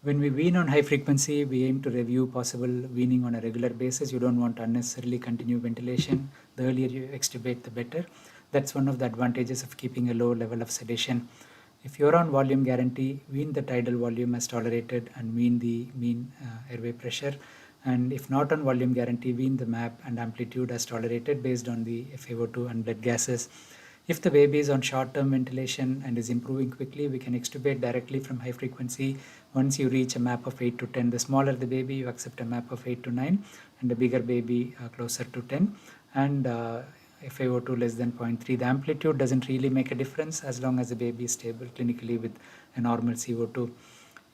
When we wean on high frequency, we aim to review possible weaning on a regular basis. You don't want to unnecessarily continue ventilation. The earlier you extubate, the better. That's one of the advantages of keeping a low level of sedation. If you're on volume guarantee, wean the tidal volume as tolerated and wean the mean airway pressure. And if not on volume guarantee, wean the MAP and amplitude as tolerated based on the FiO2 and blood gases. If the baby is on short-term ventilation and is improving quickly, we can extubate directly from high frequency. Once you reach a MAP of 8 to 10, the smaller the baby, you accept a MAP of 8 to 9, and the bigger baby closer to 10. And FiO2 less than 0.3. The amplitude doesn't really make a difference as long as the baby is stable clinically with a normal CO2.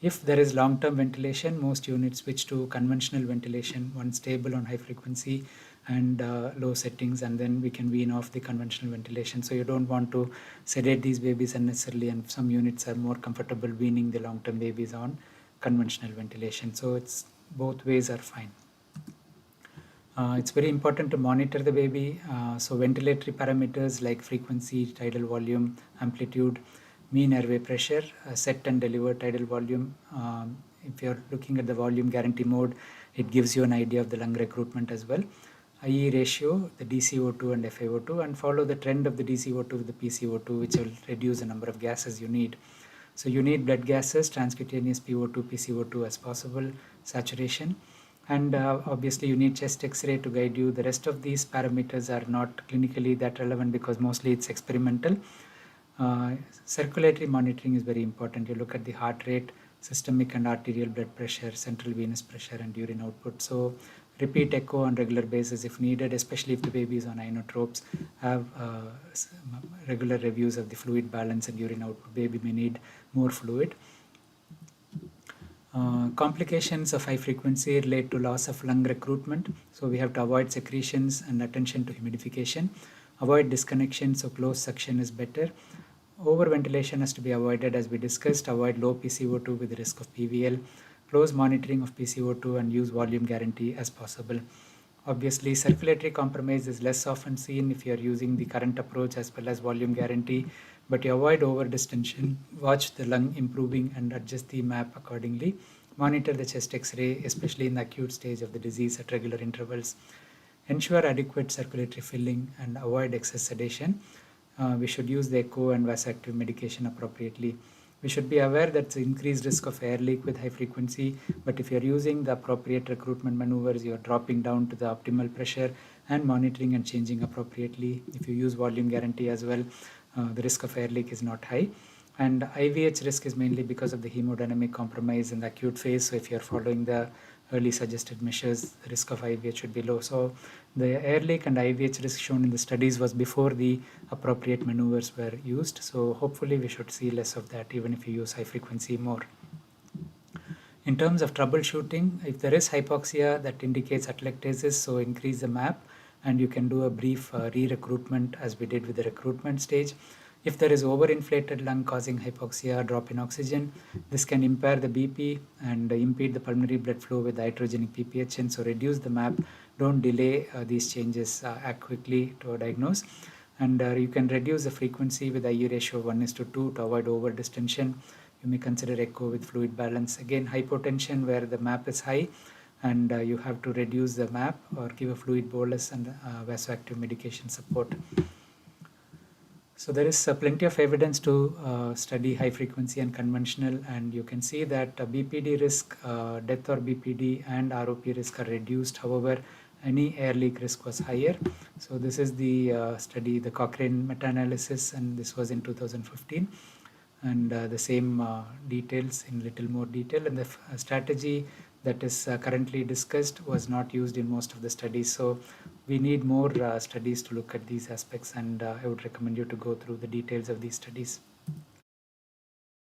If there is long-term ventilation, most units switch to conventional ventilation once stable on high frequency and low settings, and then we can wean off the conventional ventilation. So you don't want to sedate these babies unnecessarily, and some units are more comfortable weaning the long-term babies on conventional ventilation. So it's both ways are fine. It's very important to monitor the baby. So ventilatory parameters like frequency, tidal volume, amplitude, mean airway pressure, set and deliver tidal volume. If you're looking at the volume guarantee mode, it gives you an idea of the lung recruitment as well. IE ratio, the DCO2 and FiO2, and follow the trend of the DCO2 with the PCO2, which will reduce the number of gases you need. So you need blood gases, transcutaneous PO2, PCO2 as possible, saturation. And obviously you need chest x-ray to guide you. The rest of these parameters are not clinically that relevant because mostly it's experimental. Circulatory monitoring is very important. You look at the heart rate, systemic and arterial blood pressure, central venous pressure, and urine output. So repeat echo on regular basis if needed, especially if the baby is on inotropes. Have regular reviews of the fluid balance and urine output. Baby may need more fluid. Complications of high frequency relate to loss of lung recruitment. So we have to avoid secretions and attention to humidification. Avoid disconnection, so close suction is better. Overventilation has to be avoided as we discussed. Avoid low PCO2 with the risk of PVL. Close monitoring of PCO2 and use volume guarantee as possible. Obviously, circulatory compromise is less often seen if you are using the current approach as well as volume guarantee, but you avoid over distension, watch the lung improving and adjust the MAP accordingly. Monitor the chest x-ray, especially in the acute stage of the disease at regular intervals. Ensure adequate circulatory filling and avoid excess sedation. We should use the echo and vasoactive medication appropriately. We should be aware that the increased risk of air leak with high frequency, but if you're using the appropriate recruitment maneuvers, you're dropping down to the optimal pressure and monitoring and changing appropriately. If you use volume guarantee as well, the risk of air leak is not high. And IVH risk is mainly because of the hemodynamic compromise in the acute phase. So if you're following the early suggested measures, the risk of IVH should be low. So the air leak and IVH risk shown in the studies was before the appropriate maneuvers were used. So hopefully we should see less of that even if you use high frequency more. In terms of troubleshooting, if there is hypoxia that indicates atelectasis, so increase the MAP and you can do a brief re-recruitment as we did with the recruitment stage. If there is overinflated lung causing hypoxia, drop in oxygen, this can impair the BP and impede the pulmonary blood flow with iatrogenic PPHN. So reduce the MAP, don't delay these changes, act quickly to diagnose. And you can reduce the frequency with IE ratio of 1:2 to avoid over distension. You may consider echo with fluid balance. Again, hypotension where the MAP is high and you have to reduce the MAP or give a fluid bolus and vasoactive medication support. So there is plenty of evidence to study high frequency and conventional, and you can see that BPD risk, death or BPD and ROP risk are reduced. However, any air leak risk was higher. So this is the study, the Cochrane meta-analysis, and this was in 2015. And the same details in little more detail, and the strategy that is currently discussed was not used in most of the studies. So we need more studies to look at these aspects, and I would recommend you to go through the details of these studies.